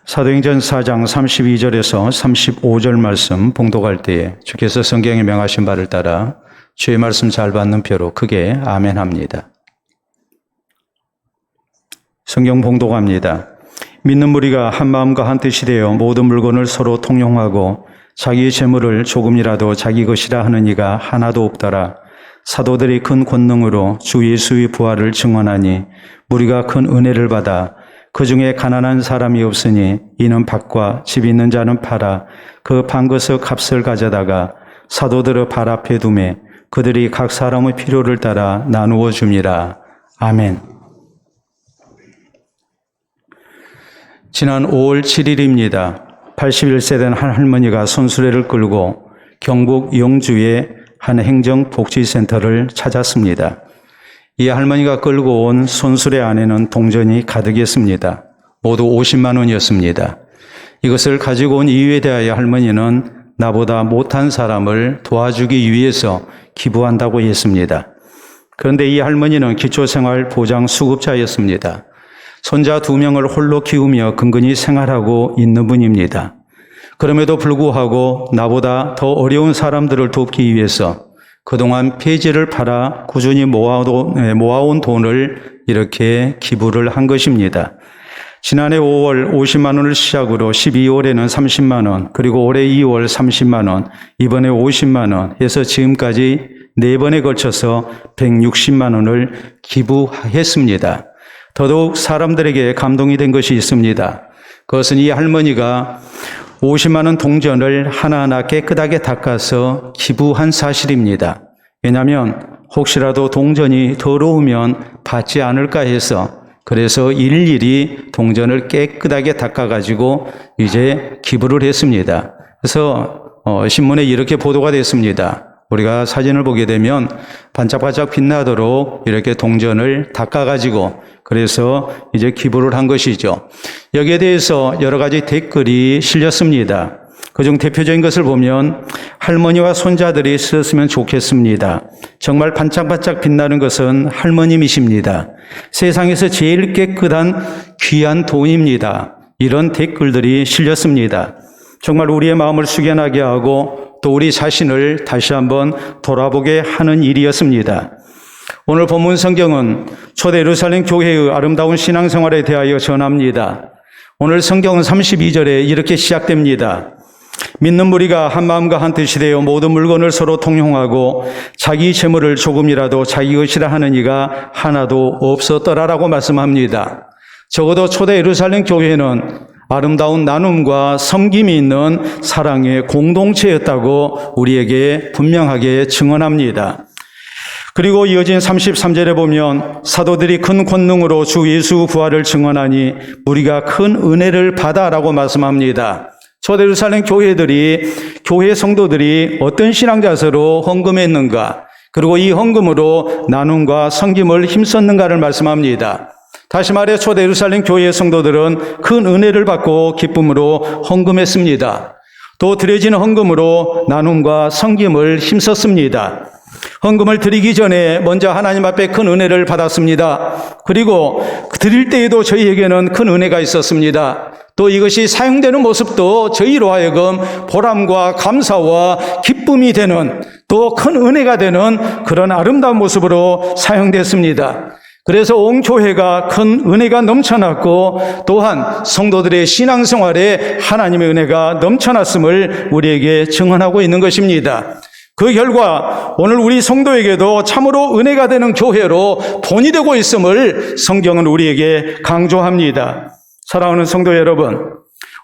사도행전 4장 32절에서 35절 말씀 봉독할 때에 주께서 성경에 명하신 바를 따라 주의 말씀 잘 받는 표로 크게 아멘 합니다. 성경 봉독합니다. 믿는 무리가 한 마음과 한 뜻이 되어 모든 물건을 서로 통용하고 자기의 재물을 조금이라도 자기 것이라 하는 이가 하나도 없더라. 사도들이 큰 권능으로 주 예수의 부활을 증언하니 무리가 큰 은혜를 받아 그 중에 가난한 사람이 없으니 이는 밭과 집 있는 자는 팔아 그 판 것의 값을 가져다가 사도들의 발 앞에 두매 그들이 각 사람의 필요를 따라 나누어 줍니다. 아멘. 지난 5월 7일입니다. 81세 된 한 할머니가 손수레를 끌고 경북 영주의 한 행정복지센터를 찾았습니다. 이 할머니가 끌고 온 손수레 안에는 동전이 가득했습니다. 모두 50만 원이었습니다. 이것을 가지고 온 이유에 대하여 할머니는 나보다 못한 사람을 도와주기 위해서 기부한다고 했습니다. 그런데 이 할머니는 기초생활보장 수급자였습니다. 손자 2명을 홀로 키우며 근근히 생활하고 있는 분입니다. 그럼에도 불구하고 나보다 더 어려운 사람들을 돕기 위해서 그동안 폐지를 팔아 꾸준히 모아온 돈을 이렇게 기부를 한 것입니다. 지난해 5월 50만 원을 시작으로 12월에는 30만 원, 그리고 올해 2월 30만 원, 이번에 50만 원 해서 지금까지 4번에 걸쳐서 160만 원을 기부했습니다. 더더욱 사람들에게 감동이 된 것이 있습니다. 그것은 이 할머니가 50만 원 동전을 하나하나 깨끗하게 닦아서 기부한 사실입니다. 왜냐하면 혹시라도 동전이 더러우면 받지 않을까 해서 그래서 일일이 동전을 깨끗하게 닦아가지고 이제 기부를 했습니다. 그래서 신문에 이렇게 보도가 됐습니다. 우리가 사진을 보게 되면 반짝반짝 빛나도록 이렇게 동전을 닦아가지고 그래서 이제 기부를 한 것이죠. 여기에 대해서 여러 가지 댓글이 실렸습니다. 그중 대표적인 것을 보면 할머니와 손자들이 쓰셨으면 좋겠습니다. 정말 반짝반짝 빛나는 것은 할머님이십니다. 세상에서 제일 깨끗한 귀한 돈입니다. 이런 댓글들이 실렸습니다. 정말 우리의 마음을 숙연하게 하고 또 우리 자신을 다시 한번 돌아보게 하는 일이었습니다. 오늘 본문 성경은 초대 예루살렘 교회의 아름다운 신앙생활에 대하여 전합니다. 오늘 성경은 32절에 이렇게 시작됩니다. 믿는 무리가 한 마음과 한 뜻이 되어 모든 물건을 서로 통용하고 자기 재물을 조금이라도 자기 것이라 하는 이가 하나도 없었더라라고 말씀합니다. 적어도 초대 예루살렘 교회는 아름다운 나눔과 섬김이 있는 사랑의 공동체였다고 우리에게 분명하게 증언합니다. 그리고 이어진 33절에 보면 사도들이 큰 권능으로 주 예수 부활을 증언하니 우리가 큰 은혜를 받아라고 말씀합니다. 초대 예루살렘 교회 성도들이 어떤 신앙 자세로 헌금했는가, 그리고 이 헌금으로 나눔과 섬김을 힘썼는가를 말씀합니다. 다시 말해 초대 예루살렘 교회의 성도들은 큰 은혜를 받고 기쁨으로 헌금했습니다. 또 드려지는 헌금으로 나눔과 섬김을 힘썼습니다. 헌금을 드리기 전에 먼저 하나님 앞에 큰 은혜를 받았습니다. 그리고 드릴 때에도 저희에게는 큰 은혜가 있었습니다. 또 이것이 사용되는 모습도 저희로 하여금 보람과 감사와 기쁨이 되는 또 큰 은혜가 되는 그런 아름다운 모습으로 사용됐습니다. 그래서 온 교회가 큰 은혜가 넘쳐났고 또한 성도들의 신앙생활에 하나님의 은혜가 넘쳐났음을 우리에게 증언하고 있는 것입니다. 그 결과 오늘 우리 성도에게도 참으로 은혜가 되는 교회로 본이 되고 있음을 성경은 우리에게 강조합니다. 사랑하는 성도 여러분,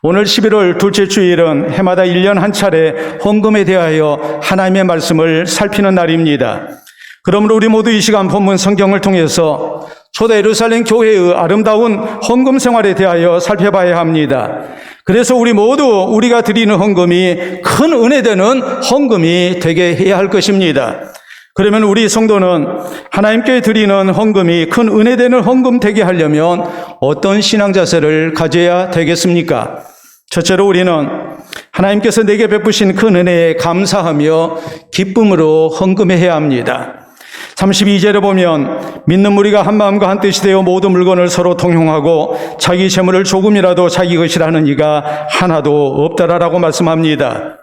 오늘 11월 둘째 주일은 해마다 1년 한 차례 헌금에 대하여 하나님의 말씀을 살피는 날입니다. 그러므로 우리 모두 이 시간 본문 성경을 통해서 초대 예루살렘 교회의 아름다운 헌금 생활에 대하여 살펴봐야 합니다. 그래서 우리 모두 우리가 드리는 헌금이 큰 은혜 되는 헌금이 되게 해야 할 것입니다. 그러면 우리 성도는 하나님께 드리는 헌금이 큰 은혜 되는 헌금 되게 하려면 어떤 신앙 자세를 가져야 되겠습니까? 첫째로 우리는 하나님께서 내게 베푸신 큰 은혜에 감사하며 기쁨으로 헌금해야 합니다. 32절에 보면 믿는 무리가 한 마음과 한 뜻이 되어 모든 물건을 서로 통용하고 자기 재물을 조금이라도 자기 것이라는 이가 하나도 없더라라고 말씀합니다.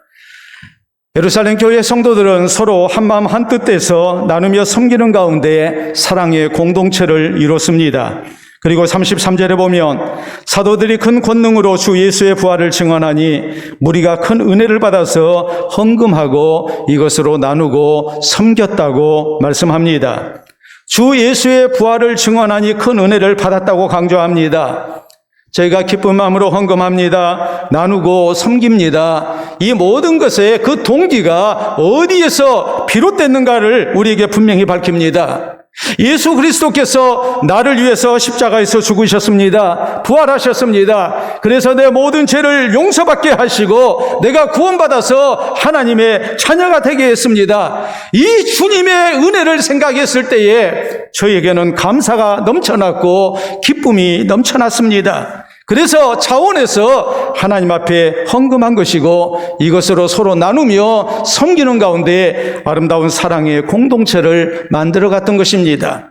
예루살렘 교회 성도들은 서로 한 마음 한 뜻돼서 나누며 섬기는 가운데 사랑의 공동체를 이뤘습니다. 그리고 33절에 보면 사도들이 큰 권능으로 주 예수의 부활을 증언하니 무리가 큰 은혜를 받아서 헌금하고 이것으로 나누고 섬겼다고 말씀합니다. 주 예수의 부활을 증언하니 큰 은혜를 받았다고 강조합니다. 저희가 기쁜 마음으로 헌금합니다. 나누고 섬깁니다. 이 모든 것의 그 동기가 어디에서 비롯됐는가를 우리에게 분명히 밝힙니다. 예수 그리스도께서 나를 위해서 십자가에서 죽으셨습니다. 부활하셨습니다. 그래서 내 모든 죄를 용서받게 하시고 내가 구원받아서 하나님의 자녀가 되게 했습니다. 이 주님의 은혜를 생각했을 때에 저에게는 감사가 넘쳐났고 기쁨이 넘쳐났습니다. 그래서 차원에서 하나님 앞에 헌금한 것이고 이것으로 서로 나누며 섬기는 가운데 아름다운 사랑의 공동체를 만들어갔던 것입니다.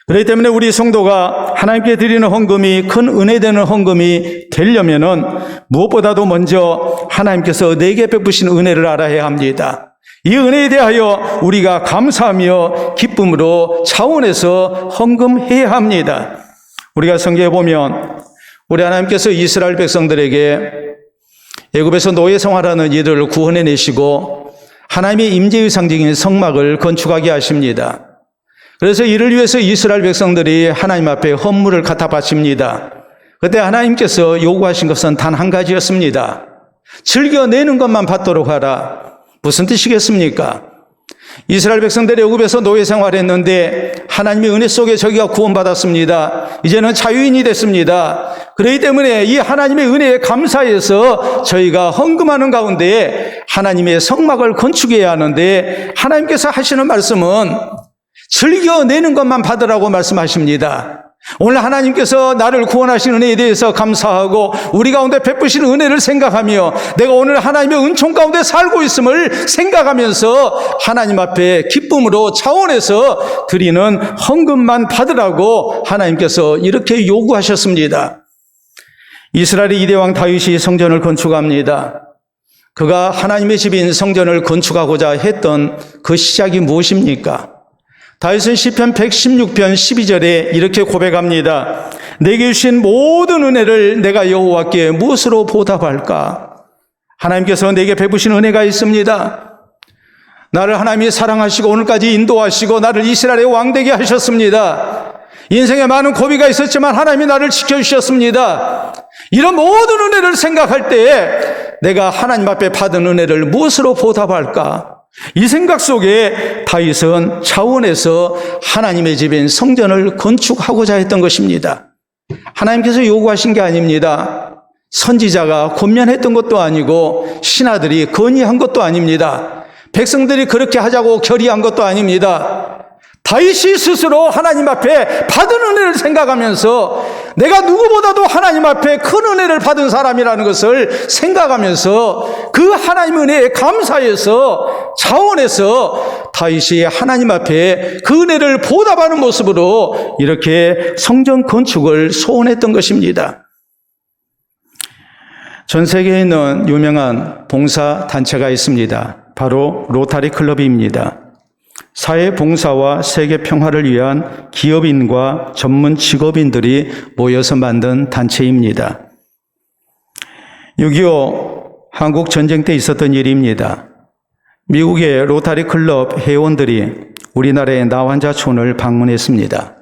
그렇기 때문에 우리 성도가 하나님께 드리는 헌금이 큰 은혜 되는 헌금이 되려면은 무엇보다도 먼저 하나님께서 내게 베푸신 은혜를 알아야 합니다. 이 은혜에 대하여 우리가 감사하며 기쁨으로 차원에서 헌금해야 합니다. 우리가 성경에 보면 우리 하나님께서 이스라엘 백성들에게 애굽에서 노예 생활하는 이들을 구원해내시고 하나님의 임재의 상징인 성막을 건축하게 하십니다. 그래서 이를 위해서 이스라엘 백성들이 하나님 앞에 헌물을 갖다 바칩니다. 그때 하나님께서 요구하신 것은 단 한 가지였습니다. 즐겨내는 것만 받도록 하라. 무슨 뜻이겠습니까? 이스라엘 백성들이 애굽에서 노예 생활했는데 하나님의 은혜 속에 저희가 구원받았습니다. 이제는 자유인이 됐습니다. 그렇기 때문에 이 하나님의 은혜에 감사해서 저희가 헌금하는 가운데 하나님의 성막을 건축해야 하는데 하나님께서 하시는 말씀은 즐겨내는 것만 받으라고 말씀하십니다. 오늘 하나님께서 나를 구원하신 은혜에 대해서 감사하고 우리 가운데 베푸신 은혜를 생각하며 내가 오늘 하나님의 은총 가운데 살고 있음을 생각하면서 하나님 앞에 기쁨으로 차원에서 드리는 헌금만 받으라고 하나님께서 이렇게 요구하셨습니다. 이스라엘의 이대왕 다윗이 성전을 건축합니다. 그가 하나님의 집인 성전을 건축하고자 했던 그 시작이 무엇입니까? 다윗은 시편 116편 12절에 이렇게 고백합니다. 내게 주신 모든 은혜를 내가 여호와께 무엇으로 보답할까? 하나님께서 내게 베푸신 은혜가 있습니다. 나를 하나님이 사랑하시고 오늘까지 인도하시고 나를 이스라엘의 왕 되게 하셨습니다. 인생에 많은 고비가 있었지만 하나님이 나를 지켜주셨습니다. 이런 모든 은혜를 생각할 때에 내가 하나님 앞에 받은 은혜를 무엇으로 보답할까? 이 생각 속에 다윗은 차원에서 하나님의 집인 성전을 건축하고자 했던 것입니다. 하나님께서 요구하신 게 아닙니다. 선지자가 권면했던 것도 아니고 신하들이 건의한 것도 아닙니다. 백성들이 그렇게 하자고 결의한 것도 아닙니다. 다윗이 스스로 하나님 앞에 받은 은혜를 생각하면서 내가 누구보다도 하나님 앞에 큰 은혜를 받은 사람이라는 것을 생각하면서 그 하나님 은혜에 감사해서 차원에서 다윗이 하나님 앞에 그 은혜를 보답하는 모습으로 이렇게 성전 건축을 소원했던 것입니다. 전 세계에 있는 유명한 봉사단체가 있습니다. 바로 로타리 클럽입니다. 사회 봉사와 세계 평화를 위한 기업인과 전문 직업인들이 모여서 만든 단체입니다. 6.25 한국 전쟁 때 있었던 일입니다. 미국의 로타리 클럽 회원들이 우리나라의 나환자촌을 방문했습니다.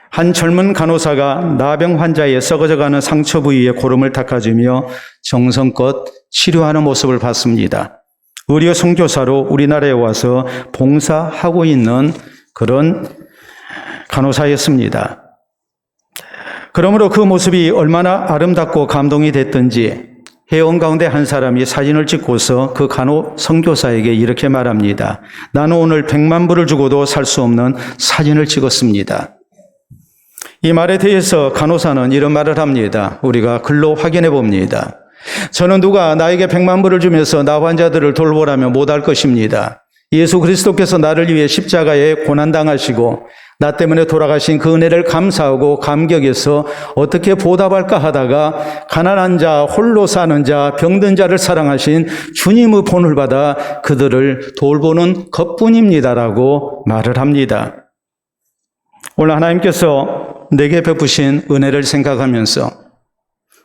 한 젊은 간호사가 나병 환자의 썩어져가는 상처 부위에 고름을 닦아주며 정성껏 치료하는 모습을 봤습니다. 의료 선교사로 우리나라에 와서 봉사하고 있는 그런 간호사였습니다. 그러므로 그 모습이 얼마나 아름답고 감동이 됐던지 회원 가운데 한 사람이 사진을 찍고서 그 간호 선교사에게 이렇게 말합니다. 나는 오늘 100만 불을 주고도 살 수 없는 사진을 찍었습니다. 이 말에 대해서 간호사는 이런 말을 합니다. 우리가 글로 확인해 봅니다. 저는 누가 나에게 100만 불을 주면서 나 환자들을 돌보라면 못할 것입니다. 예수 그리스도께서 나를 위해 십자가에 고난당하시고 나 때문에 돌아가신 그 은혜를 감사하고 감격해서 어떻게 보답할까 하다가 가난한 자, 홀로 사는 자, 병든 자를 사랑하신 주님의 본을 받아 그들을 돌보는 것뿐입니다라고 말을 합니다. 오늘 하나님께서 내게 베푸신 은혜를 생각하면서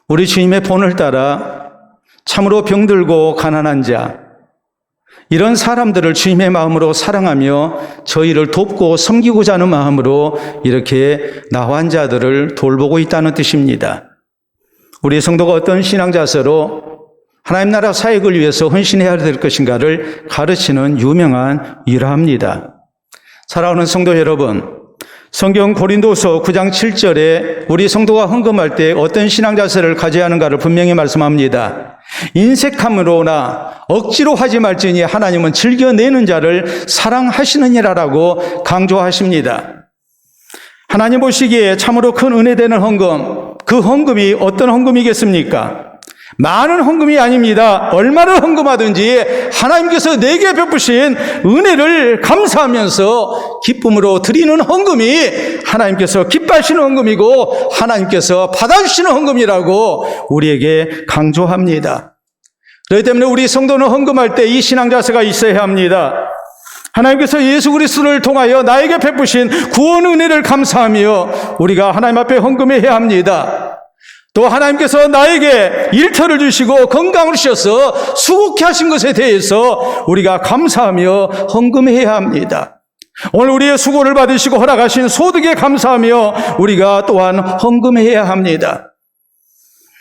우리 주님의 본을 따라 참으로 병들고 가난한 자, 이런 사람들을 주님의 마음으로 사랑하며 저희를 돕고 섬기고자 하는 마음으로 이렇게 나환 자들을 돌보고 있다는 뜻입니다. 우리 성도가 어떤 신앙 자세로 하나님 나라 사역을 위해서 헌신해야 될 것인가를 가르치는 유명한 일화입니다. 사랑하는 성도 여러분, 성경 고린도서 9장 7절에 우리 성도가 헌금할 때 어떤 신앙 자세를 가져야 하는가를 분명히 말씀합니다. 인색함으로나 억지로 하지 말지니 하나님은 즐겨내는 자를 사랑하시느니라라고 강조하십니다. 하나님 보시기에 참으로 큰 은혜되는 헌금, 그 헌금이 어떤 헌금이겠습니까? 많은 헌금이 아닙니다. 얼마를 헌금하든지 하나님께서 내게 베푸신 은혜를 감사하면서 기쁨으로 드리는 헌금이 하나님께서 기뻐하시는 헌금이고 하나님께서 받아주시는 헌금이라고 우리에게 강조합니다. 그렇기 때문에 우리 성도는 헌금할 때 이 신앙 자세가 있어야 합니다. 하나님께서 예수 그리스도를 통하여 나에게 베푸신 구원 은혜를 감사하며 우리가 하나님 앞에 헌금해야 합니다. 또 하나님께서 나에게 일터를 주시고 건강을 주셔서 수국케 하신 것에 대해서 우리가 감사하며 헌금해야 합니다. 오늘 우리의 수고를 받으시고 허락하신 소득에 감사하며 우리가 또한 헌금해야 합니다.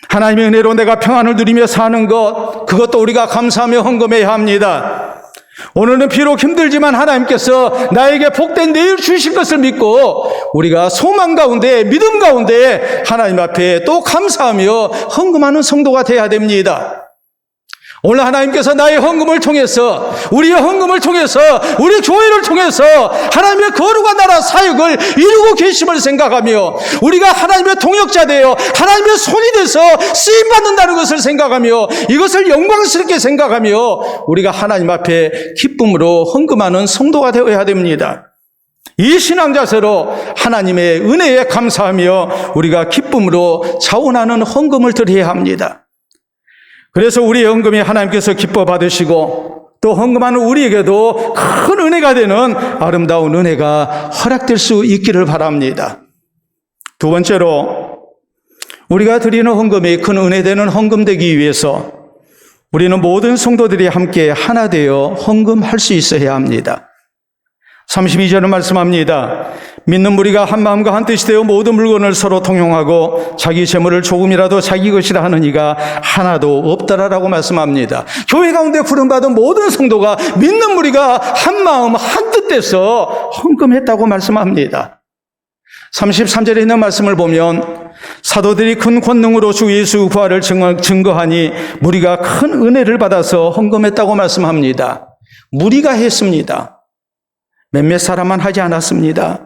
하나님의 은혜로 내가 평안을 누리며 사는 것, 그것도 우리가 감사하며 헌금해야 합니다. 오늘은 비록 힘들지만 하나님께서 나에게 복된 내일 주실 것을 믿고 우리가 소망 가운데 믿음 가운데 하나님 앞에 또 감사하며 헌금하는 성도가 되어야 됩니다. 오늘 하나님께서 나의 헌금을 통해서 우리의 헌금을 통해서 우리 교회를 통해서 하나님의 거룩한 나라 사역을 이루고 계심을 생각하며 우리가 하나님의 동역자 되어 하나님의 손이 돼서 쓰임받는다는 것을 생각하며 이것을 영광스럽게 생각하며 우리가 하나님 앞에 기쁨으로 헌금하는 성도가 되어야 됩니다. 이 신앙 자세로 하나님의 은혜에 감사하며 우리가 기쁨으로 자원하는 헌금을 드려야 합니다. 그래서 우리의 헌금이 하나님께서 기뻐 받으시고 또 헌금하는 우리에게도 큰 은혜가 되는 아름다운 은혜가 허락될 수 있기를 바랍니다. 두 번째로 우리가 드리는 헌금이 큰 은혜 되는 헌금 되기 위해서 우리는 모든 성도들이 함께 하나 되어 헌금할 수 있어야 합니다. 32절은 말씀합니다. 믿는 무리가 한 마음과 한 뜻이 되어 모든 물건을 서로 통용하고 자기 재물을 조금이라도 자기 것이라 하는 이가 하나도 없더라라고 말씀합니다. 교회 가운데 부름받은 모든 성도가 믿는 무리가 한 마음 한 뜻 돼서 헌금했다고 말씀합니다. 33절에 있는 말씀을 보면 사도들이 큰 권능으로 주 예수 부활을 증거하니 무리가 큰 은혜를 받아서 헌금했다고 말씀합니다. 무리가 했습니다. 몇몇 사람만 하지 않았습니다.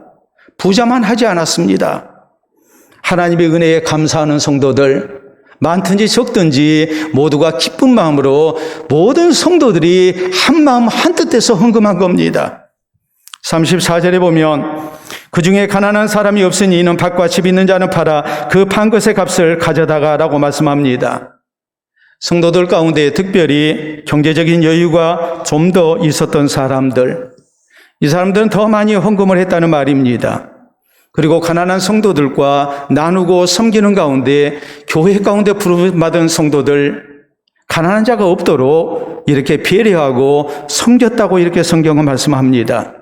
부자만 하지 않았습니다. 하나님의 은혜에 감사하는 성도들, 많든지 적든지 모두가 기쁜 마음으로 모든 성도들이 한 마음 한 뜻에서 헌금한 겁니다. 34절에 보면 그 중에 가난한 사람이 없으니 이는 밭과 집 있는 자는 팔아 그 판 것의 값을 가져다가 라고 말씀합니다. 성도들 가운데 특별히 경제적인 여유가 좀 더 있었던 사람들, 이 사람들은 더 많이 헌금을 했다는 말입니다. 그리고 가난한 성도들과 나누고 섬기는 가운데 교회 가운데 부름받은 성도들, 가난한 자가 없도록 이렇게 배려하고 섬겼다고 이렇게 성경은 말씀합니다.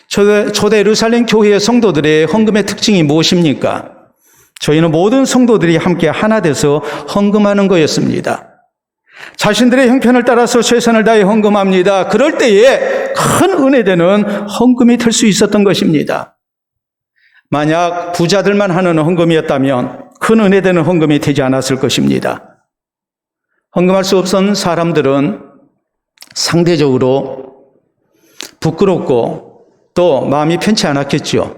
초대 예루살렘 교회의 성도들의 헌금의 특징이 무엇입니까? 저희는 모든 성도들이 함께 하나 돼서 헌금하는 거였습니다. 자신들의 형편을 따라서 최선을 다해 헌금합니다. 그럴 때에 큰 은혜되는 헌금이 될 수 있었던 것입니다. 만약 부자들만 하는 헌금이었다면 큰 은혜되는 헌금이 되지 않았을 것입니다. 헌금할 수 없던 사람들은 상대적으로 부끄럽고 또 마음이 편치 않았겠죠.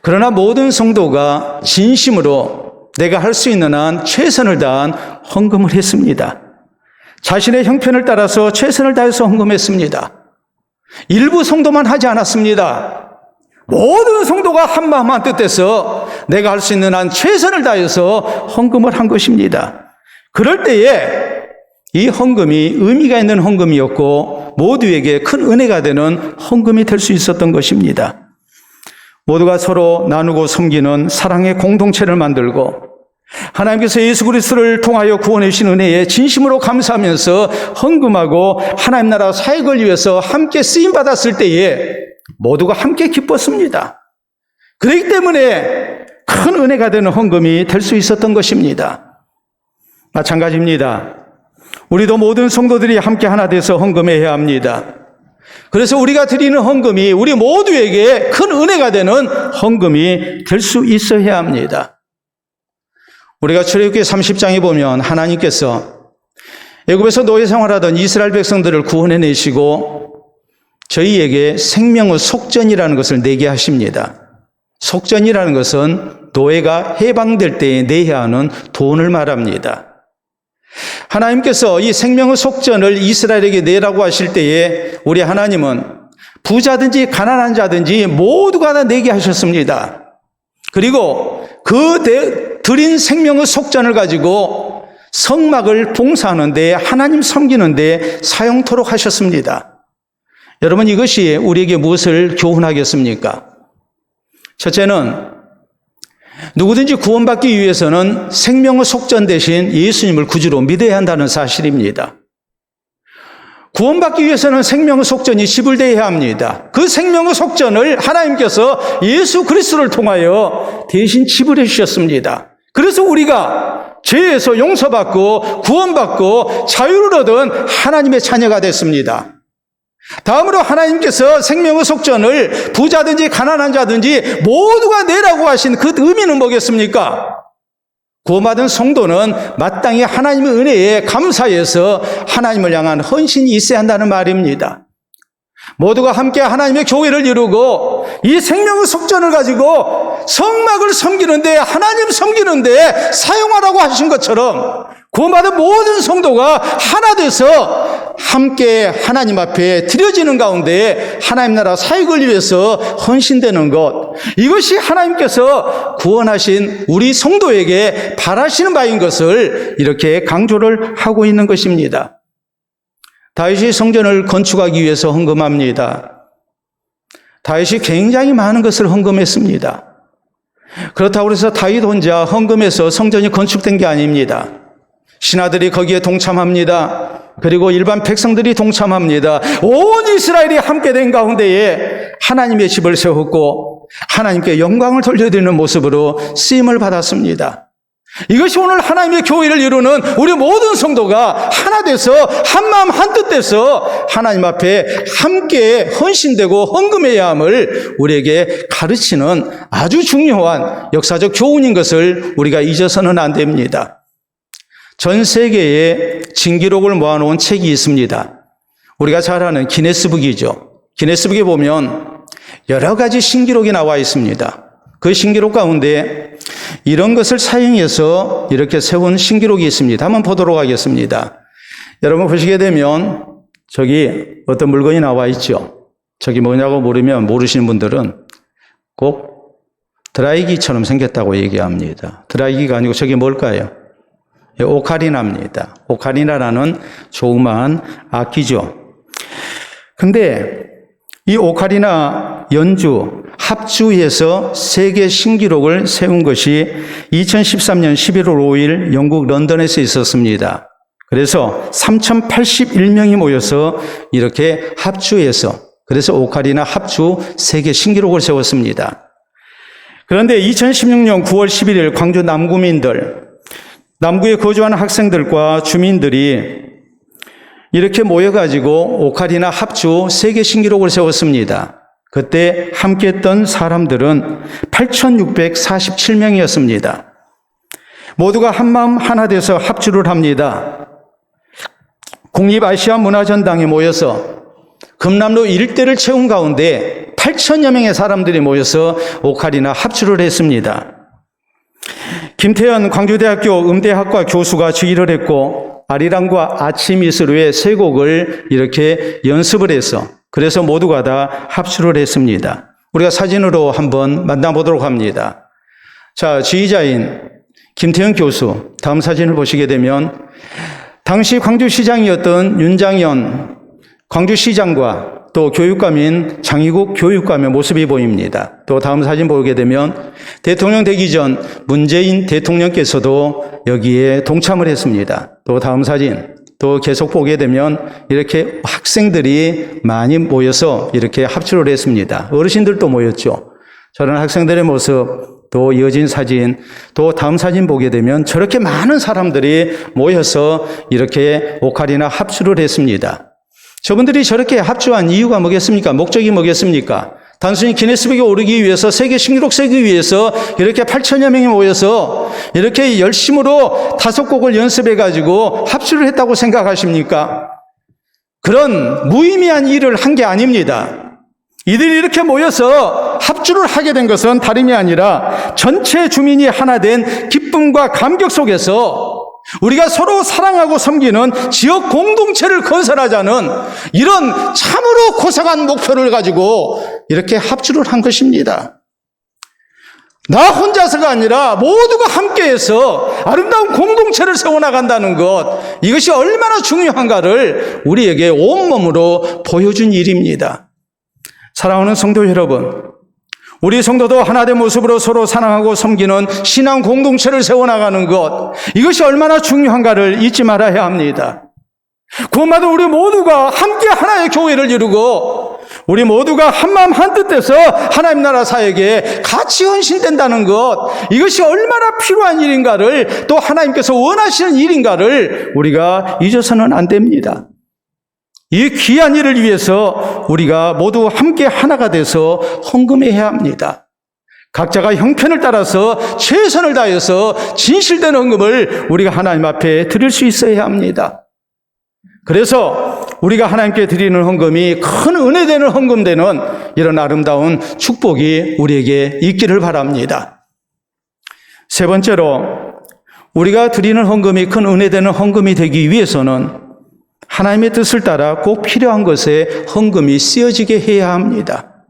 그러나 모든 성도가 진심으로 내가 할 수 있는 한 최선을 다한 헌금을 했습니다. 자신의 형편을 따라서 최선을 다해서 헌금했습니다. 일부 성도만 하지 않았습니다. 모든 성도가 한마음 한뜻해서 내가 할 수 있는 한 최선을 다해서 헌금을 한 것입니다. 그럴 때에 이 헌금이 의미가 있는 헌금이었고 모두에게 큰 은혜가 되는 헌금이 될 수 있었던 것입니다. 모두가 서로 나누고 섬기는 사랑의 공동체를 만들고 하나님께서 예수 그리스도를 통하여 구원해 주신 은혜에 진심으로 감사하면서 헌금하고 하나님 나라 사역을 위해서 함께 쓰임 받았을 때에 모두가 함께 기뻤습니다. 그렇기 때문에 큰 은혜가 되는 헌금이 될 수 있었던 것입니다. 마찬가지입니다. 우리도 모든 성도들이 함께 하나 돼서 헌금해야 합니다. 그래서 우리가 드리는 헌금이 우리 모두에게 큰 은혜가 되는 헌금이 될 수 있어야 합니다. 우리가 출애굽기 30장에 보면 하나님께서 애굽에서 노예 생활하던 이스라엘 백성들을 구원해내시고 저희에게 생명의 속전이라는 것을 내게 하십니다. 속전이라는 것은 노예가 해방될 때에 내야 하는 돈을 말합니다. 하나님께서 이 생명의 속전을 이스라엘에게 내라고 하실 때에 우리 하나님은 부자든지 가난한 자든지 모두가 다 내게 하셨습니다. 그리고 그 드린 생명의 속전을 가지고 성막을 봉사하는 데 하나님 섬기는 데 사용토록 하셨습니다. 여러분 이것이 우리에게 무엇을 교훈하겠습니까? 첫째는 누구든지 구원받기 위해서는 생명의 속전 대신 예수님을 구주로 믿어야 한다는 사실입니다. 구원받기 위해서는 생명의 속전이 지불되어야 합니다. 그 생명의 속전을 하나님께서 예수 그리스도를 통하여 대신 지불해 주셨습니다. 그래서 우리가 죄에서 용서받고 구원받고 자유를 얻은 하나님의 자녀가 됐습니다. 다음으로 하나님께서 생명의 속전을 부자든지 가난한 자든지 모두가 내라고 하신 그 의미는 뭐겠습니까? 구원받은 성도는 마땅히 하나님의 은혜에 감사해서 하나님을 향한 헌신이 있어야 한다는 말입니다. 모두가 함께 하나님의 교회를 이루고 이 생명의 속전을 가지고 성막을 섬기는데 하나님 섬기는데 사용하라고 하신 것처럼 구원받은 모든 성도가 하나 돼서 함께 하나님 앞에 드려지는 가운데 하나님 나라 사역을 위해서 헌신되는 것, 이것이 하나님께서 구원하신 우리 성도에게 바라시는 바인 것을 이렇게 강조를 하고 있는 것입니다. 다윗이 성전을 건축하기 위해서 헌금합니다. 다윗이 굉장히 많은 것을 헌금했습니다. 그렇다고 해서 다윗 혼자 헌금해서 성전이 건축된 게 아닙니다. 신하들이 거기에 동참합니다. 그리고 일반 백성들이 동참합니다. 온 이스라엘이 함께 된 가운데에 하나님의 집을 세웠고 하나님께 영광을 돌려드리는 모습으로 쓰임을 받았습니다. 이것이 오늘 하나님의 교회를 이루는 우리 모든 성도가 하나 돼서 한마음 한뜻 돼서 하나님 앞에 함께 헌신되고 헌금해야 함을 우리에게 가르치는 아주 중요한 역사적 교훈인 것을 우리가 잊어서는 안 됩니다. 전 세계에 징기록을 모아놓은 책이 있습니다. 우리가 잘 아는 기네스북이죠. 기네스북에 보면 여러 가지 신기록이 나와 있습니다. 그 신기록 가운데 이런 것을 사용해서 이렇게 세운 신기록이 있습니다. 한번 보도록 하겠습니다. 여러분 보시게 되면 저기 어떤 물건이 나와 있죠. 저기 뭐냐고 물으면 모르시는 분들은 꼭 드라이기처럼 생겼다고 얘기합니다. 드라이기가 아니고 저게 뭘까요? 오카리나입니다. 오카리나라는 조그마한 악기죠. 근데 이 오카리나 연주 합주에서 세계 신기록을 세운 것이 2013년 11월 5일 영국 런던에서 있었습니다. 그래서 3081명이 모여서 이렇게 합주해서 그래서 오카리나 합주 세계 신기록을 세웠습니다. 그런데 2016년 9월 11일 광주 남구민들, 남구에 거주하는 학생들과 주민들이 이렇게 모여가지고 오카리나 합주 세계 신기록을 세웠습니다. 그때 함께했던 사람들은 8,647명이었습니다. 모두가 한마음 하나 돼서 합주를 합니다. 국립아시아문화전당에 모여서 금남로 일대를 채운 가운데 8,000여 명의 사람들이 모여서 오카리나 합주를 했습니다. 김태현 광주대학교 음대학과 교수가 지휘를 했고 아리랑과 아침이슬로의 세 곡을 이렇게 연습을 해서 그래서 모두가 다 합주를 했습니다. 우리가 사진으로 한번 만나보도록 합니다. 자, 지휘자인 김태형 교수, 다음 사진을 보시게 되면 당시 광주시장이었던 윤장현 광주시장과 또 교육감인 장희국 교육감의 모습이 보입니다. 또 다음 사진 보게 되면 대통령 되기 전 문재인 대통령께서도 여기에 동참을 했습니다. 또 다음 사진 또 계속 보게 되면 이렇게 학생들이 많이 모여서 이렇게 합주를 했습니다. 어르신들도 모였죠. 저런 학생들의 모습, 또 이어진 사진, 또 다음 사진 보게 되면 저렇게 많은 사람들이 모여서 이렇게 오카리나 합주를 했습니다. 저분들이 저렇게 합주한 이유가 뭐겠습니까? 목적이 뭐겠습니까? 단순히 기네스북에 오르기 위해서, 세계 신기록 세기 위해서 이렇게 8천여 명이 모여서 이렇게 열심으로 5곡을 연습해가지고 합주를 했다고 생각하십니까? 그런 무의미한 일을 한 게 아닙니다. 이들이 이렇게 모여서 합주를 하게 된 것은 다름이 아니라 전체 주민이 하나 된 기쁨과 감격 속에서 우리가 서로 사랑하고 섬기는 지역 공동체를 건설하자는 이런 참으로 고상한 목표를 가지고 이렇게 합주를 한 것입니다. 나 혼자서가 아니라 모두가 함께해서 아름다운 공동체를 세워나간다는 것, 이것이 얼마나 중요한가를 우리에게 온몸으로 보여준 일입니다. 사랑하는 성도 여러분, 우리 성도도 하나된 모습으로 서로 사랑하고 섬기는 신앙 공동체를 세워나가는 것, 이것이 얼마나 중요한가를 잊지 말아야 합니다. 구원받은 우리 모두가 함께 하나의 교회를 이루고 우리 모두가 한마음 한뜻돼서 하나님 나라 사역에 같이 헌신된다는 것, 이것이 얼마나 필요한 일인가를, 또 하나님께서 원하시는 일인가를 우리가 잊어서는 안 됩니다. 이 귀한 일을 위해서 우리가 모두 함께 하나가 돼서 헌금해야 합니다. 각자가 형편을 따라서 최선을 다해서 진실된 헌금을 우리가 하나님 앞에 드릴 수 있어야 합니다. 그래서 우리가 하나님께 드리는 헌금이 큰 은혜 되는 헌금 되는 이런 아름다운 축복이 우리에게 있기를 바랍니다. 세 번째로, 우리가 드리는 헌금이 큰 은혜 되는 헌금이 되기 위해서는 하나님의 뜻을 따라 꼭 필요한 것에 헌금이 쓰여지게 해야 합니다.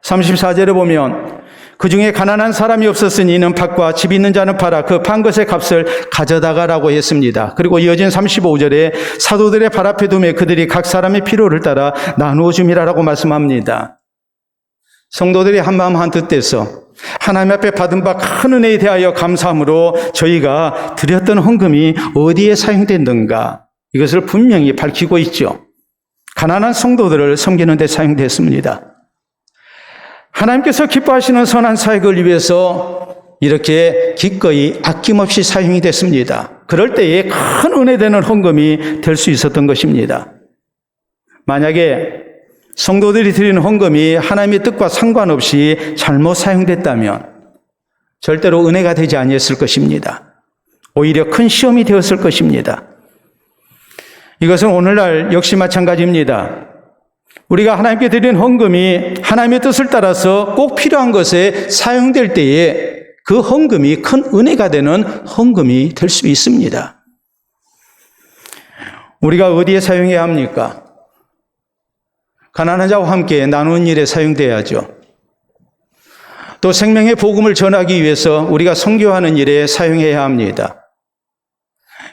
34절에 보면 그 중에 가난한 사람이 없었으니 이는 밭과 집 있는 자는 팔아 그 판 것의 값을 가져다가라고 했습니다. 그리고 이어진 35절에 사도들의 발 앞에 두매 그들이 각 사람의 필요를 따라 나누어 줌이라고 말씀합니다. 성도들이 한마음 한뜻 돼서 하나님 앞에 받은 바 큰 은혜에 대하여 감사함으로 저희가 드렸던 헌금이 어디에 사용됐는가, 이것을 분명히 밝히고 있죠. 가난한 성도들을 섬기는 데 사용됐습니다. 하나님께서 기뻐하시는 선한 사역을 위해서 이렇게 기꺼이 아낌없이 사용이 됐습니다. 그럴 때에 큰 은혜 되는 헌금이 될 수 있었던 것입니다. 만약에 성도들이 드리는 헌금이 하나님의 뜻과 상관없이 잘못 사용됐다면 절대로 은혜가 되지 아니했을 것입니다. 오히려 큰 시험이 되었을 것입니다. 이것은 오늘날 역시 마찬가지입니다. 우리가 하나님께 드린 헌금이 하나님의 뜻을 따라서 꼭 필요한 것에 사용될 때에 그 헌금이 큰 은혜가 되는 헌금이 될 수 있습니다. 우리가 어디에 사용해야 합니까? 가난한 자와 함께 나누는 일에 사용돼야죠. 또 생명의 복음을 전하기 위해서 우리가 선교하는 일에 사용해야 합니다.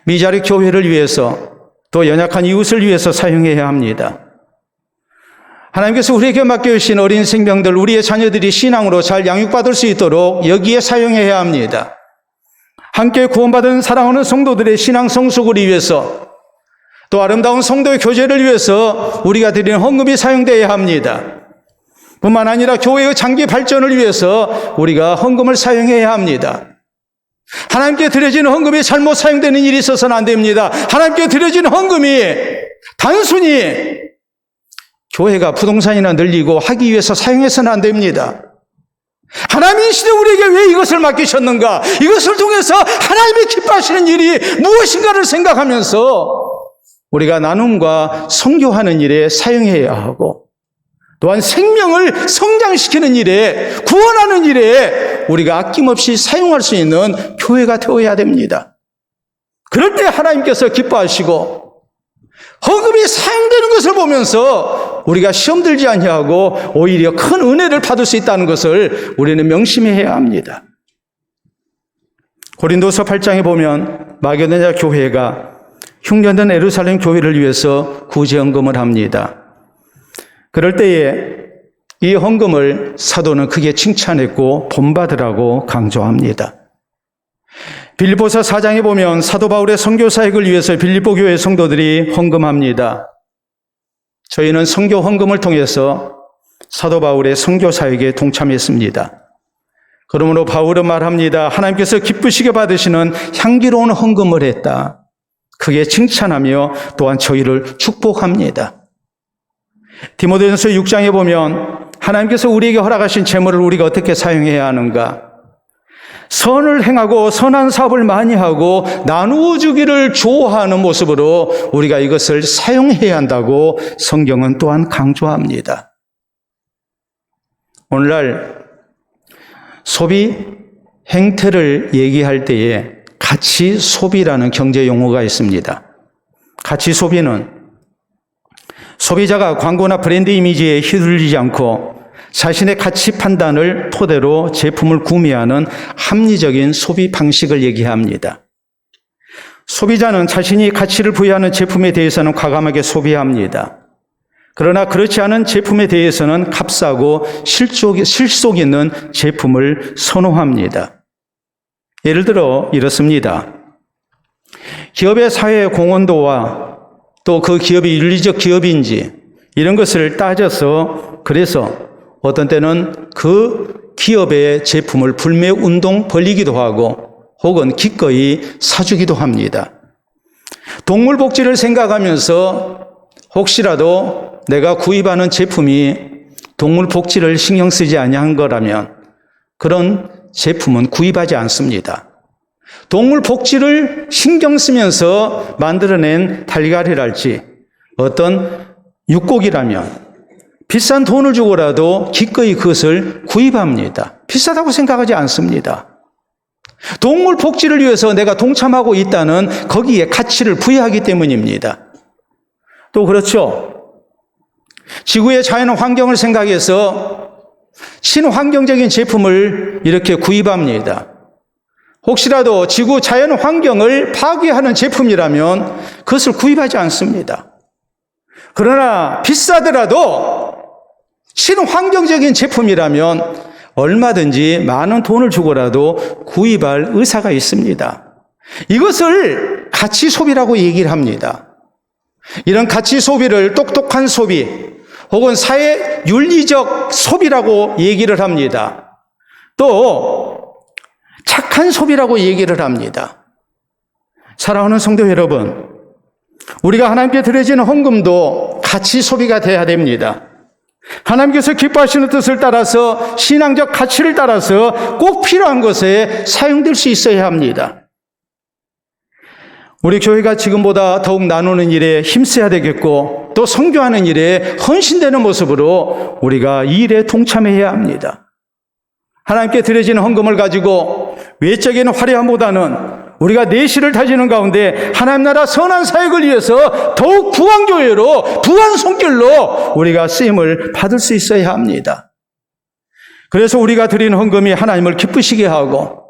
미자립 교회를 위해서, 또 연약한 이웃을 위해서 사용해야 합니다. 하나님께서 우리에게 맡겨주신 어린 생명들, 우리의 자녀들이 신앙으로 잘 양육받을 수 있도록 여기에 사용해야 합니다. 함께 구원받은 사랑하는 성도들의 신앙 성숙을 위해서, 또 아름다운 성도의 교제를 위해서 우리가 드리는 헌금이 사용되어야 합니다. 뿐만 아니라 교회의 장기 발전을 위해서 우리가 헌금을 사용해야 합니다. 하나님께 드려지는 헌금이 잘못 사용되는 일이 있어서는 안 됩니다. 하나님께 드려지는 헌금이 단순히 교회가 부동산이나 늘리고 하기 위해서 사용해서는 안 됩니다. 하나님이 시대 우리에게 왜 이것을 맡기셨는가? 이것을 통해서 하나님이 기뻐하시는 일이 무엇인가를 생각하면서 우리가 나눔과 선교하는 일에 사용해야 하고, 또한 생명을 성장시키는 일에, 구원하는 일에 우리가 아낌없이 사용할 수 있는 교회가 되어야 됩니다. 그럴 때 하나님께서 기뻐하시고 헌금이 사용되는 것을 보면서 우리가 시험 들지 아니하고 오히려 큰 은혜를 받을 수 있다는 것을 우리는 명심해야 합니다. 고린도서 8장에 보면 마게도냐 교회가 흉년된 예루살렘 교회를 위해서 구제 헌금을 합니다. 그럴 때에 이 헌금을 사도는 크게 칭찬했고 본받으라고 강조합니다. 빌립보서 4장에 보면 사도 바울의 선교 사역을 위해서 빌립보 교회 성도들이 헌금합니다. 저희는 선교 헌금을 통해서 사도 바울의 선교 사역에 동참했습니다. 그러므로 바울은 말합니다. 하나님께서 기쁘시게 받으시는 향기로운 헌금을 했다. 크게 칭찬하며 또한 저희를 축복합니다. 디모데전서 6장에 보면 하나님께서 우리에게 허락하신 재물을 우리가 어떻게 사용해야 하는가? 선을 행하고 선한 사업을 많이 하고 나누어 주기를 좋아하는 모습으로 우리가 이것을 사용해야 한다고 성경은 또한 강조합니다. 오늘날 소비 행태를 얘기할 때에 가치 소비라는 경제 용어가 있습니다. 가치 소비는 소비자가 광고나 브랜드 이미지에 휘둘리지 않고 자신의 가치 판단을 토대로 제품을 구매하는 합리적인 소비 방식을 얘기합니다. 소비자는 자신이 가치를 부여하는 제품에 대해서는 과감하게 소비합니다. 그러나 그렇지 않은 제품에 대해서는 값싸고 실속 있는 제품을 선호합니다. 예를 들어 이렇습니다. 기업의 사회 공헌도와 또 그 기업이 윤리적 기업인지 이런 것을 따져서 그래서 어떤 때는 그 기업의 제품을 불매운동 벌이기도 하고 혹은 기꺼이 사주기도 합니다. 동물 복지를 생각하면서 혹시라도 내가 구입하는 제품이 동물 복지를 신경 쓰지 아니한 거라면 그런 제품은 구입하지 않습니다. 동물 복지를 신경 쓰면서 만들어낸 달걀이랄지 어떤 육고기라면 비싼 돈을 주고라도 기꺼이 그것을 구입합니다. 비싸다고 생각하지 않습니다. 동물 복지를 위해서 내가 동참하고 있다는 거기에 가치를 부여하기 때문입니다. 또 그렇죠. 지구의 자연 환경을 생각해서 친환경적인 제품을 이렇게 구입합니다. 혹시라도 지구 자연 환경을 파괴하는 제품이라면 그것을 구입하지 않습니다. 그러나 비싸더라도 친환경적인 제품이라면 얼마든지 많은 돈을 주고라도 구입할 의사가 있습니다. 이것을 가치 소비라고 얘기를 합니다. 이런 가치 소비를 똑똑한 소비 혹은 사회 윤리적 소비라고 얘기를 합니다. 또 착한 소비라고 얘기를 합니다. 사랑하는 성도 여러분, 우리가 하나님께 드려지는 헌금도 가치 소비가 돼야 됩니다. 하나님께서 기뻐하시는 뜻을 따라서 신앙적 가치를 따라서 꼭 필요한 것에 사용될 수 있어야 합니다. 우리 교회가 지금보다 더욱 나누는 일에 힘써야 되겠고 또 선교하는 일에 헌신되는 모습으로 우리가 이 일에 동참해야 합니다. 하나님께 드려지는 헌금을 가지고 외적인 화려함보다는 우리가 내실을 다지는 가운데 하나님 나라 선한 사역을 위해서 더욱 부흥교회로 부한 손길로 우리가 쓰임을 받을 수 있어야 합니다. 그래서 우리가 드리는 헌금이 하나님을 기쁘시게 하고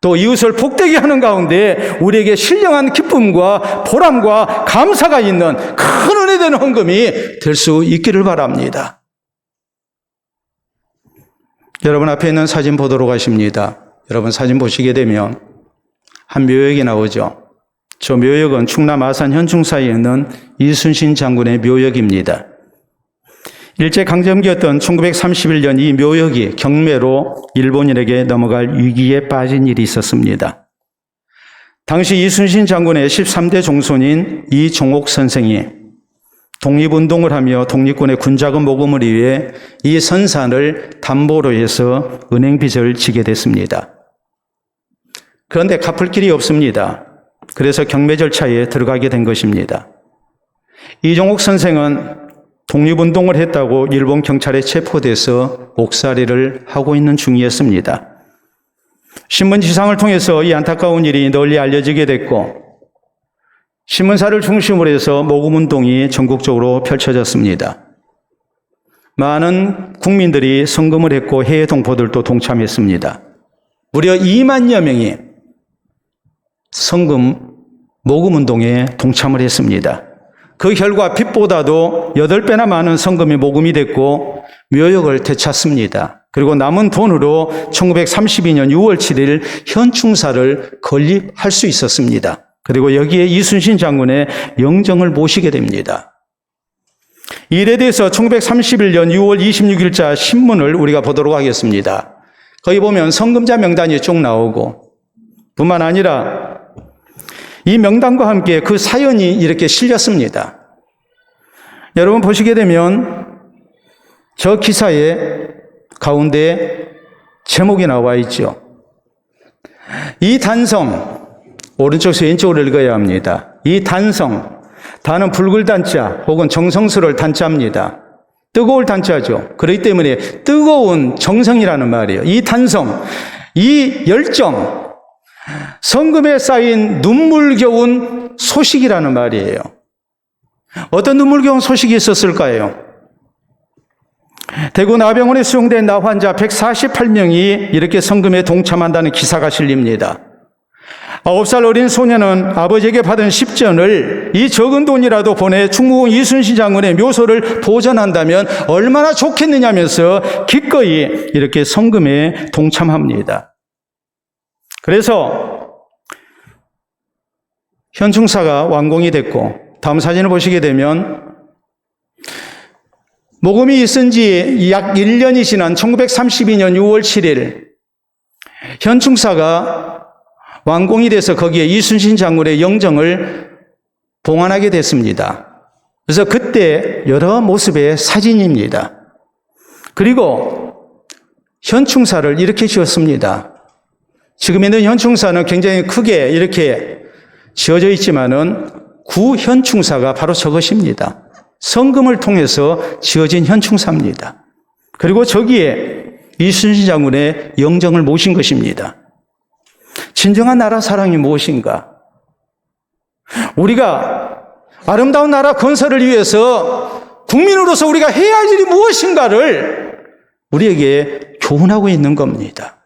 또 이웃을 복되게 하는 가운데 우리에게 신령한 기쁨과 보람과 감사가 있는 큰 은혜 되는 헌금이 될 수 있기를 바랍니다. 여러분 앞에 있는 사진 보도록 하십니다. 여러분 사진 보시게 되면 한 묘역이 나오죠. 저 묘역은 충남 아산 현충 사이에 있는 이순신 장군의 묘역입니다. 일제강점기였던 1931년 이 묘역이 경매로 일본인에게 넘어갈 위기에 빠진 일이 있었습니다. 당시 이순신 장군의 13대 종손인 이종옥 선생이 독립운동을 하며 독립군의 군자금 모금을 위해 이 선산을 담보로 해서 은행빚을 지게 됐습니다. 그런데 갚을 길이 없습니다. 그래서 경매 절차에 들어가게 된 것입니다. 이종옥 선생은 독립운동을 했다고 일본 경찰에 체포돼서 옥살이를 하고 있는 중이었습니다. 신문 지상을 통해서 이 안타까운 일이 널리 알려지게 됐고 신문사를 중심으로 해서 모금운동이 전국적으로 펼쳐졌습니다. 많은 국민들이 성금을 했고 해외 동포들도 동참했습니다. 무려 2만여 명이 성금 모금운동에 동참을 했습니다. 그 결과 빛보다도 8배나 많은 성금이 모금이 됐고 묘역을 되찾습니다. 그리고 남은 돈으로 1932년 6월 7일 현충사를 건립할 수 있었습니다. 그리고 여기에 이순신 장군의 영정을 모시게 됩니다. 이 일에 대해서 1931년 6월 26일자 신문을 우리가 보도록 하겠습니다. 거기 보면 성금자 명단이 쭉 나오고 뿐만 아니라 이 명단과 함께 그 사연이 이렇게 실렸습니다. 여러분 보시게 되면 저 기사의 가운데 제목이 나와 있죠. 이 단성, 오른쪽에서 왼쪽으로 읽어야 합니다. 이 단성, 단은 붉을 단자 혹은 정성스러울 단자입니다. 뜨거울 단자죠. 그렇기 때문에 뜨거운 정성이라는 말이에요. 이 단성, 이 열정, 성금에 쌓인 눈물겨운 소식이라는 말이에요. 어떤 눈물겨운 소식이 있었을까요? 대구 나병원에 수용된 나 환자 148명이 이렇게 성금에 동참한다는 기사가 실립니다. 9살 어린 소녀는 아버지에게 받은 십전을 이 적은 돈이라도 보내 충무공 이순신 장군의 묘소를 보존한다면 얼마나 좋겠느냐면서 기꺼이 이렇게 성금에 동참합니다. 그래서 현충사가 완공이 됐고 다음 사진을 보시게 되면 모금이 있은 지 약 1년이 지난 1932년 6월 7일 현충사가 완공이 돼서 거기에 이순신 장군의 영정을 봉안하게 됐습니다. 그래서 그때 여러 모습의 사진입니다. 그리고 현충사를 이렇게 지었습니다. 지금 있는 현충사는 굉장히 크게 이렇게 지어져 있지만은 구현충사가 바로 저것입니다. 성금을 통해서 지어진 현충사입니다. 그리고 저기에 이순신 장군의 영정을 모신 것입니다. 진정한 나라 사랑이 무엇인가? 우리가 아름다운 나라 건설을 위해서 국민으로서 우리가 해야 할 일이 무엇인가를 우리에게 교훈하고 있는 겁니다.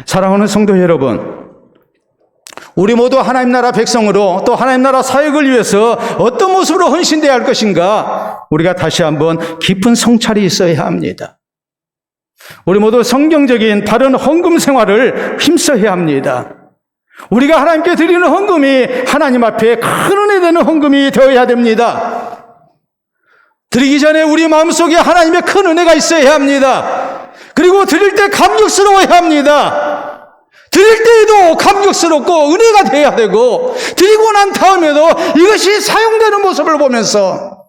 사랑하는 성도 여러분, 우리 모두 하나님 나라 백성으로 또 하나님 나라 사역을 위해서 어떤 모습으로 헌신되어야 할 것인가? 우리가 다시 한번 깊은 성찰이 있어야 합니다. 우리 모두 성경적인 바른 헌금 생활을 힘써야 합니다. 우리가 하나님께 드리는 헌금이 하나님 앞에 큰 은혜 되는 헌금이 되어야 됩니다. 드리기 전에 우리 마음속에 하나님의 큰 은혜가 있어야 합니다. 그리고 드릴 때 감격스러워야 합니다. 드릴 때에도 감격스럽고 은혜가 돼야 되고 드리고 난 다음에도 이것이 사용되는 모습을 보면서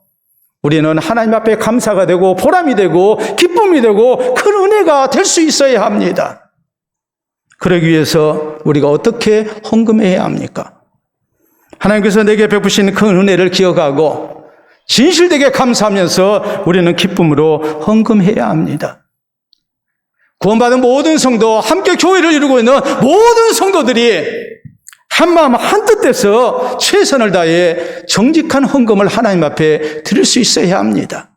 우리는 하나님 앞에 감사가 되고 보람이 되고 기쁨이 되고 큰 은혜가 될 수 있어야 합니다. 그러기 위해서 우리가 어떻게 헌금해야 합니까? 하나님께서 내게 베푸신 큰 은혜를 기억하고 진실되게 감사하면서 우리는 기쁨으로 헌금해야 합니다. 구원받은 모든 성도, 함께 교회를 이루고 있는 모든 성도들이 한마음 한뜻돼서 최선을 다해 정직한 헌금을 하나님 앞에 드릴 수 있어야 합니다.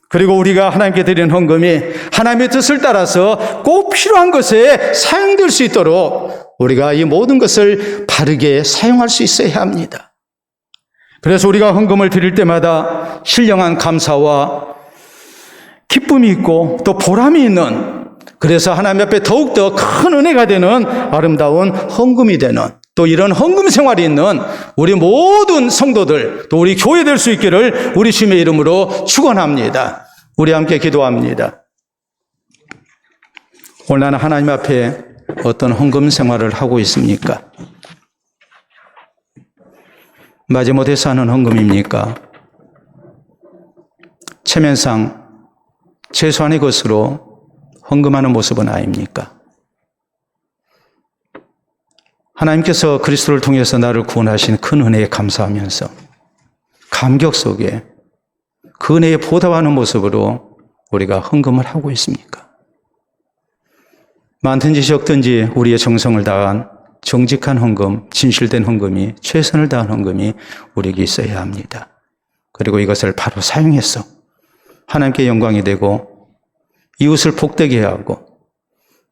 그리고 우리가 하나님께 드리는 헌금이 하나님의 뜻을 따라서 꼭 필요한 것에 사용될 수 있도록 우리가 이 모든 것을 바르게 사용할 수 있어야 합니다. 그래서 우리가 헌금을 드릴 때마다 신령한 감사와 기쁨이 있고 또 보람이 있는, 그래서 하나님 앞에 더욱더 큰 은혜가 되는 아름다운 헌금이 되는, 또 이런 헌금 생활이 있는 우리 모든 성도들, 또 우리 교회 될 수 있기를 우리 주님의 이름으로 축원합니다. 우리 함께 기도합니다. 오늘 나는 하나님 앞에 어떤 헌금 생활을 하고 있습니까? 마지못해서 하는 헌금입니까? 체면상 최소한의 것으로 헌금하는 모습은 아닙니까? 하나님께서 그리스도를 통해서 나를 구원하신 큰 은혜에 감사하면서 감격 속에 그 은혜에 보답하는 모습으로 우리가 헌금을 하고 있습니까? 많든지 적든지 우리의 정성을 다한 정직한 헌금, 진실된 헌금이, 최선을 다한 헌금이 우리에게 있어야 합니다. 그리고 이것을 바로 사용해서 하나님께 영광이 되고 이웃을 복되게 하고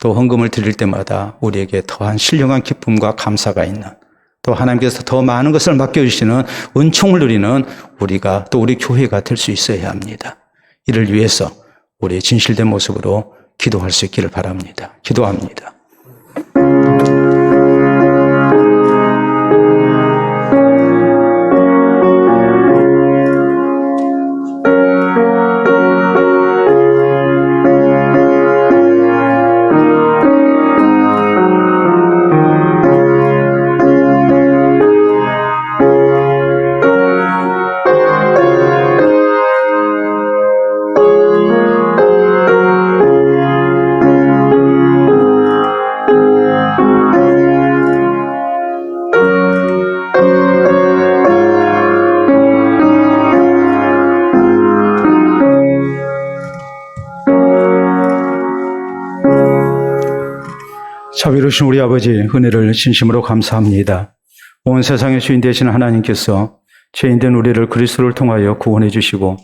또 헌금을 드릴 때마다 우리에게 더한 신령한 기쁨과 감사가 있는, 또 하나님께서 더 많은 것을 맡겨주시는 은총을 누리는 우리가, 또 우리 교회가 될 수 있어야 합니다. 이를 위해서 우리의 진실된 모습으로 기도할 수 있기를 바랍니다. 기도합니다. 자비로우신 우리 아버지, 은혜를 진심으로 감사합니다. 온 세상의 주인 되시는 하나님께서 죄인된 우리를 그리스도를 통하여 구원해 주시고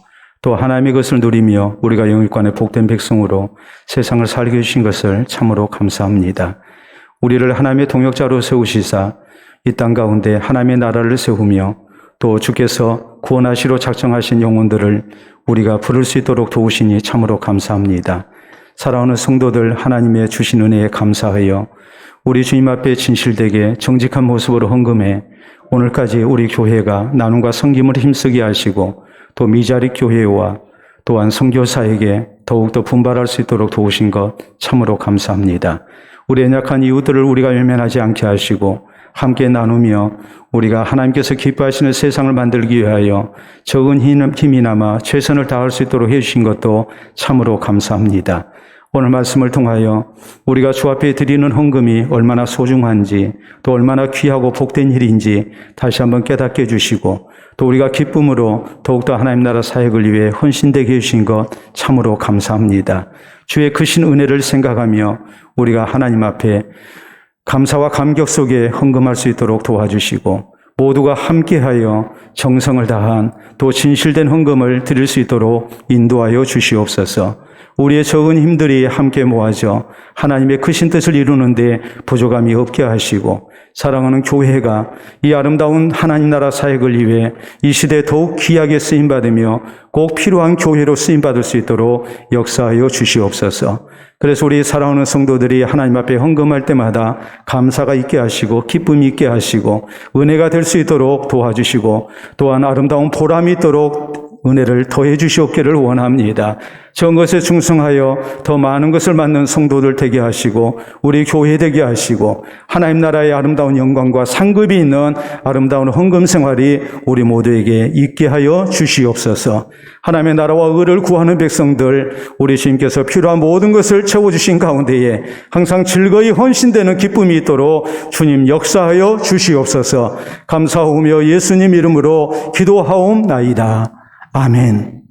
또 하나님의 것을 누리며 우리가 영육간에 복된 백성으로 세상을 살게 해주신 것을 참으로 감사합니다. 우리를 하나님의 동역자로 세우시사 이 땅 가운데 하나님의 나라를 세우며 또 주께서 구원하시러 작정하신 영혼들을 우리가 부를 수 있도록 도우시니 참으로 감사합니다. 사랑하는 성도들, 하나님의 주신 은혜에 감사하여 우리 주님 앞에 진실되게 정직한 모습으로 헌금해 오늘까지 우리 교회가 나눔과 섬김을 힘쓰게 하시고 또 미자리 교회와 또한 선교사에게 더욱더 분발할 수 있도록 도우신 것 참으로 감사합니다. 우리 연약한 이웃들을 우리가 외면하지 않게 하시고 함께 나누며 우리가 하나님께서 기뻐하시는 세상을 만들기 위하여 적은 힘이나마 최선을 다할 수 있도록 해주신 것도 참으로 감사합니다. 오늘 말씀을 통하여 우리가 주 앞에 드리는 헌금이 얼마나 소중한지 또 얼마나 귀하고 복된 일인지 다시 한번 깨닫게 해주시고 또 우리가 기쁨으로 더욱더 하나님 나라 사역을 위해 헌신되게 해주신 것 참으로 감사합니다. 주의 크신 은혜를 생각하며 우리가 하나님 앞에 감사와 감격 속에 헌금할 수 있도록 도와주시고 모두가 함께하여 정성을 다한 또 진실된 헌금을 드릴 수 있도록 인도하여 주시옵소서. 우리의 적은 힘들이 함께 모아져 하나님의 크신 뜻을 이루는데 부족함이 없게 하시고 사랑하는 교회가 이 아름다운 하나님 나라 사역을 위해 이 시대에 더욱 귀하게 쓰임받으며 꼭 필요한 교회로 쓰임받을 수 있도록 역사하여 주시옵소서. 그래서 우리 사랑하는 성도들이 하나님 앞에 헌금할 때마다 감사가 있게 하시고 기쁨이 있게 하시고 은혜가 될 수 있도록 도와주시고 또한 아름다운 보람이 있도록 은혜를 더해 주시옵기를 원합니다. 전 것에 충성하여 더 많은 것을 맡는 성도들 되게 하시고 우리 교회 되게 하시고 하나님 나라의 아름다운 영광과 상급이 있는 아름다운 헌금 생활이 우리 모두에게 있게 하여 주시옵소서. 하나님의 나라와 의를 구하는 백성들, 우리 주님께서 필요한 모든 것을 채워주신 가운데에 항상 즐거이 헌신되는 기쁨이 있도록 주님 역사하여 주시옵소서. 감사하며 예수님 이름으로 기도하옵나이다. 아멘.